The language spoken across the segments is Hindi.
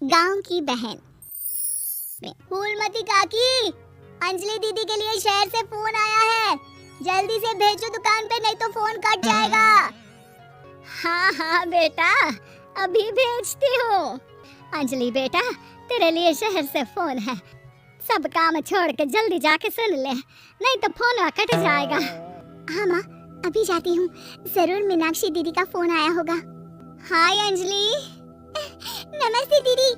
गांव की बहन। फूलमती काकी, अंजलि दीदी के लिए शहर से फोन आया है, जल्दी से भेजो दुकान पे, नहीं तो फोन कट जाएगा। हाँ हाँ बेटा, अभी भेजती हूँ। अंजलि बेटा, तेरे लिए शहर से फोन है, सब काम छोड़ के जल्दी जाके सुन ले, नहीं तो फोन कट जाएगा। हाँ माँ, अभी जाती हूँ, जरूर मीनाक्षी दीदी का फोन आया होगा। हाय अंजलि। नमस्ते दीदी,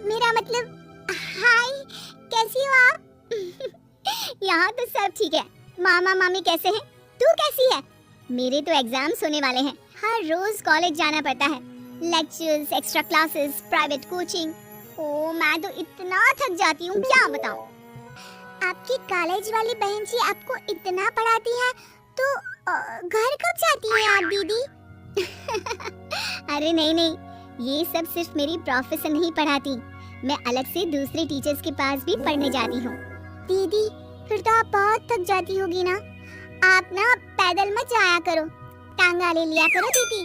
मेरा मतलब हाय, कैसी हो आप? यहाँ तो सब ठीक है। मामा मामी कैसे हैं? तू कैसी है? मेरे तो एग्जाम्स होने वाले हैं, हर रोज कॉलेज जाना पड़ता है, lectures, extra classes, private coaching. ओ मैं तो इतना थक जाती हूँ, क्या बताऊँ। आपकी कॉलेज वाली बहन जी आपको इतना पढ़ाती है, तो घर कब जाती हैं आप दीदी? अरे नहीं नहीं, ये सब सिर्फ मेरी प्रोफेसर नहीं पढ़ाती, मैं अलग से दूसरे टीचर्स के पास भी पढ़ने जाती हूँ। दीदी फिर तो आप बहुत थक जाती होगी ना, आप ना पैदल मत जाया करो, टांगा ले लिया करो दीदी।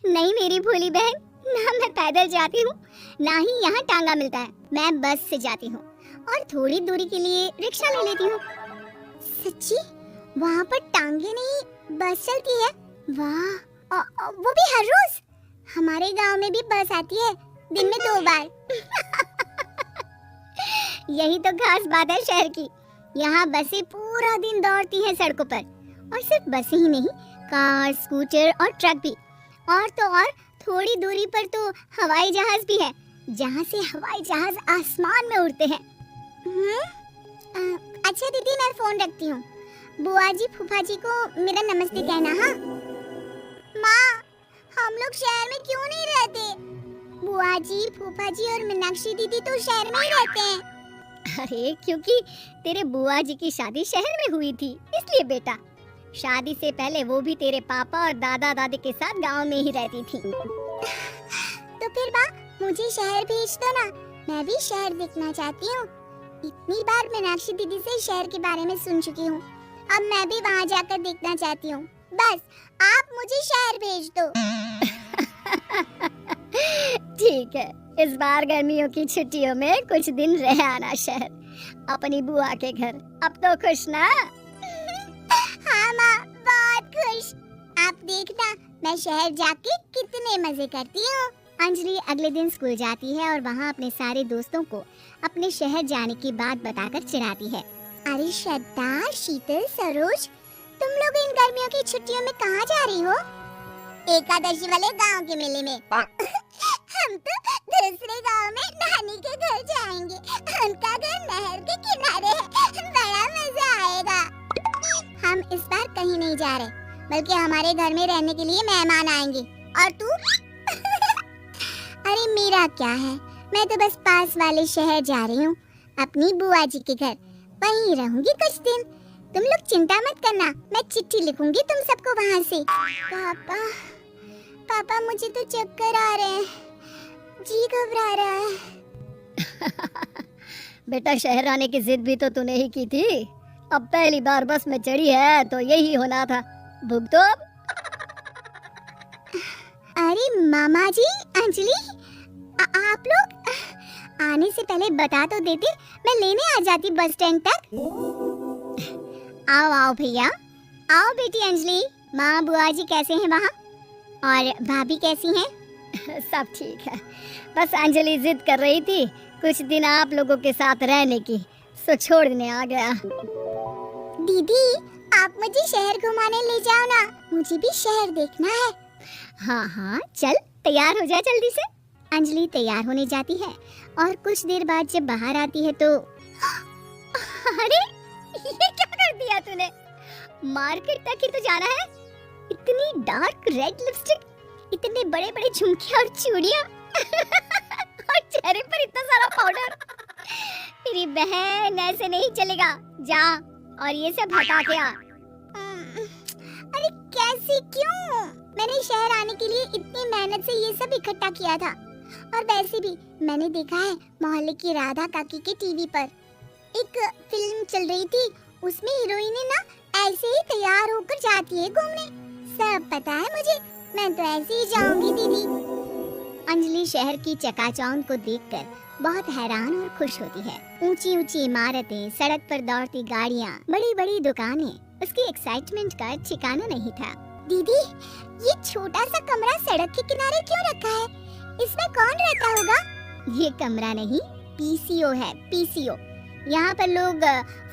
नहीं मेरी भोली बहन, ना मैं पैदल जाती हूँ, ना ही यहाँ टांगा मिलता है, मैं बस से जाती हूँ और थोड़ी दूरी के लिए रिक्शा ले लेती हूँ। सच्ची? वहाँ पर टांगे नहीं बस चलती है? वाह, वो भी हर रोज? हमारे गांव में भी बस आती है, दिन में 2 बार। यही तो खास बात है शहर की, यहाँ बसें पूरा दिन दौड़ती हैं सड़कों पर, और सिर्फ बसें ही नहीं, कार, स्कूटर और ट्रक भी, और तो और थोड़ी दूरी पर तो हवाई जहाज भी है, जहाँ से हवाई जहाज आसमान में उड़ते हैं। अच्छा दीदी, मैं फोन रखती हूँ, बुआ जी फूफा जी को मेरा नमस्ते कहना। हाँ माँ, हम लोग शहर में क्यों नहीं रहते? बुआ जी, फूफा जी और मीनाक्षी दीदी तो शहर में ही रहते हैं। अरे क्योंकि तेरे बुआ जी की शादी शहर में हुई थी, इसलिए बेटा। शादी से पहले वो भी तेरे पापा और दादा दादी के साथ गांव में ही रहती थी। तो फिर माँ, मुझे शहर भेज दो ना, मैं भी शहर देखना चाहती हूँ। इतनी बार मीनाक्षी दीदी से शहर के बारे में सुन चुकी हूँ, अब मैं भी वहाँ जाकर देखना चाहती हूँ। बस आप मुझे शहर भेज दो। ठीक है, इस बार गर्मियों की छुट्टियों में कुछ दिन रह आना शहर, अपनी बुआ के घर। अब तो खुश ना? हाँ माँ, बहुत खुश। आप देखना मैं शहर जाके कितने मजे करती हूँ। अंजलि अगले दिन स्कूल जाती है और वहाँ अपने सारे दोस्तों को अपने शहर जाने की बात बताकर चिढ़ाती है। अरे श्रद्धा, शीतल, सरोज, तुम लोग इन गर्मियों की छुट्टियों में कहाँ जा रही हो? एकादशी वाले गांव के मेले में। हम तो दूसरे गांव में नानी के घर जाएंगे, उनका घर नहर के किनारे है, बड़ा मजा आएगा। हम इस बार कहीं नहीं जा रहे, बल्कि हमारे घर में रहने के लिए मेहमान आएंगे। और तू? अरे मेरा क्या है, मैं तो बस पास वाले शहर जा रही हूँ, अपनी बुआ जी के घर, वहीं रहूंगी कुछ दिन। तुम लोग चिंता मत करना, मैं चिट्ठी लिखूंगी तुम सबको वहाँ से। पापा मुझे तो चक्कर आ रहे हैं, जी घबरा रहा है। बेटा शहर आने की जिद भी तो तूने ही की थी, अब पहली बार बस में चढ़ी है तो यही होना था, भुग तो अब। अरे मामा जी, अंजलि, आप लोग आने से पहले बता तो देते, मैं लेने आ जाती बस स्टैंड तक। आओ आओ भैया, आओ बेटी अंजलि। माँ बुआ जी कैसे हैं वहाँ, और भाभी कैसी हैं? सब ठीक है, बस अंजलि जिद कर रही थी कुछ दिन आप लोगों के साथ रहने की, सो छोड़ने आ गया। दीदी आप मुझे शहर घुमाने ले जाओ ना, मुझे भी शहर देखना है। हाँ हाँ चल, तैयार हो जा जल्दी से। अंजलि तैयार होने जाती है और कुछ देर बाद जब बाहर आती है तो अरे ये क्या कर दिया तूने? मार्केट तक ही तो जाना है, इतनी डार्क रेड लिपस्टिक, इतने बड़े बड़े झुमके और चूड़ियां और चेहरे पर इतना सारा पाउडर। मेरी बहन ऐसे नहीं चलेगा, जा और ये सब हटा के आ। अरे कैसे, क्यों? मैंने शहर आने के लिए इतनी मेहनत से ये सब इकट्ठा किया था, और वैसे भी मैंने देखा है मोहल्ले की राधा काकी के टीवी पर एक फिल्म चल रही थी, उसमें हीरोइन ना ऐसे ही तैयार होकर जाती है घूमने। सब पता है मुझे, मैं तो ऐसे ही जाऊंगी दीदी। अंजलि शहर की चकाचौंध को देखकर बहुत हैरान और खुश होती है। ऊंची ऊंची इमारतें, सड़क पर दौड़ती गाड़ियाँ, बड़ी बड़ी दुकानें, उसकी एक्साइटमेंट का ठिकाना नहीं था। दीदी, ये छोटा सा कमरा सड़क के किनारे क्यों रखा है? इसमें कौन रहता होगा? ये कमरा नहीं, पीसीओ है, पीसीओ। यहाँ पर लोग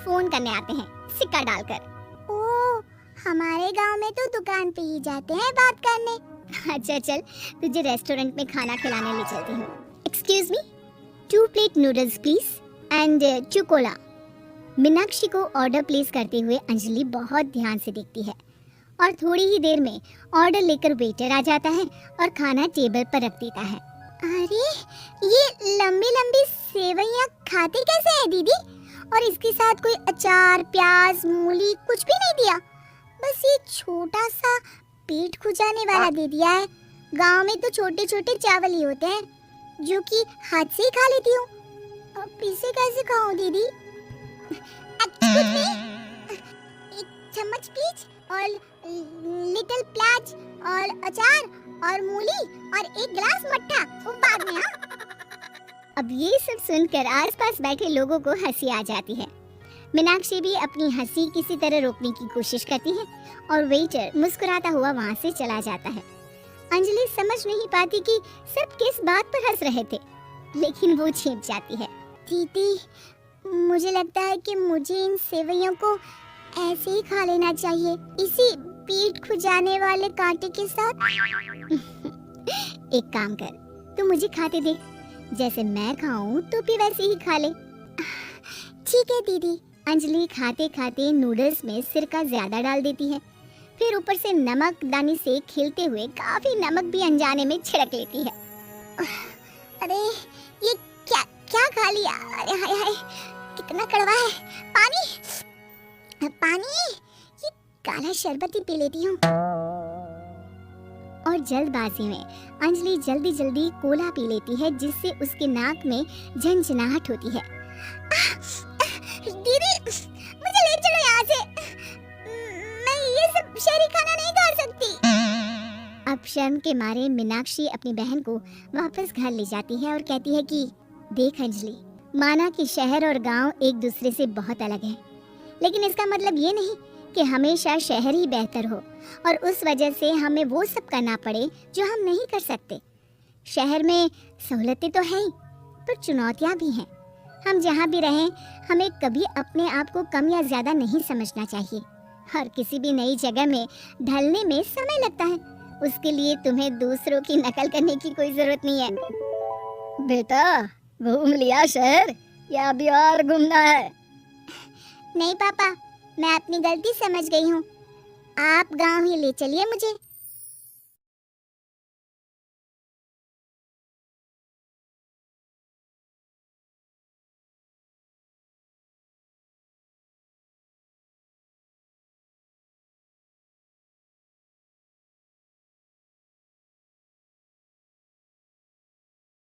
फोन करने आते हैं, सिक्का डालकर। ओह, हमारे गांव में तो दुकान पे ही जाते हैं बात करने। अच्छा चल, तुझे रेस्टोरेंट में खाना खिलाने ले चलती हूँ। Excuse me, 2 plate noodles please and 2 Cola. Meenakshi को ऑर्डर प्लेस करते हुए अंजलि बहुत ध्यान से देखती है और थोड़ी ही देर में ऑर्डर लेकर वेटर आ जाता है और खाना टेबल पर रख देता है। अरे, ये लंबी लंबी सेवइयाँ खाते कैसे हैं दीदी? और इसके साथ कोई अचार, प्याज, मूली कुछ भी नहीं दिया, बस ये छोटा सा पेट खुजाने वाला दे दिया है। गांव में तो छोटे छोटे चावल ही होते हैं जो कि हाथ से ही खा लेती हूँ। अब इसे कैसे खाऊं दीदी? Excuse me, एक चम्मच प्लीज और लिटिल प्याज और अचार और मूली और एक गिलास मट्ठा, वो बाद में। हाँ, अब ये सब सुनकर आसपास बैठे लोगों को हंसी आ जाती है। मीनाक्षी भी अपनी हंसी किसी तरह रोकने की कोशिश करती है और वेटर मुस्कुराता हुआ वहाँ से चला जाता है। अंजलि समझ नहीं पाती कि सब किस बात पर हंस रहे थे, लेकिन वो छिप जाती है। दीदी, मुझे लगता है कि मुझे इन सेवइयों को ऐसे ही खा लेना चाहिए, इसी पेट खुजाने वाले कांटे के साथ। एक काम कर, तू मुझे खाते देख, जैसे मैं खाऊं तो भी वैसे ही खा ले। ठीक है दीदी। अंजलि खाते खाते नूडल्स में सिरका ज्यादा डाल देती है, फिर ऊपर से नमक दानी से खिलते हुए काफी नमक भी अनजाने में छिड़क लेती है। अरे, ये क्या क्या खा लिया? अरे हाय हाय, कितना कड़वा है। पानी, पानी, ये काला शरबत ही पी लेती हूँ। और जल्दबाजी में अंजलि जल्दी जल्दी कोला पी लेती है, जिससे उसके नाक में झंझनाहट होती है। दीदी, मुझे ले चलो यहाँ से, मैं ये सब शहरी खाना नहीं खा सकती। अब शर्म के मारे मीनाक्षी अपनी बहन को वापस घर ले जाती है और कहती है कि देख अंजलि, माना कि शहर और गांव एक दूसरे से बहुत अलग है, लेकिन इसका मतलब ये नहीं कि हमेशा शहर ही बेहतर हो और उस वजह से हमें वो सब करना पड़े जो हम नहीं कर सकते। शहर में सहूलतें तो हैं ही, पर चुनौतियाँ भी हैं। हम जहाँ भी रहें, हमें कभी अपने आप को कम या ज्यादा नहीं समझना चाहिए। हर किसी भी नई जगह में ढलने में समय लगता है, उसके लिए तुम्हें दूसरों की नकल करने की कोई जरूरत नहीं है। बेटा, घूम लिया शहर या अभी और घूमना है? नहीं पापा, मैं अपनी गलती समझ गई हूँ, आप गांव ही ले चलिए मुझे।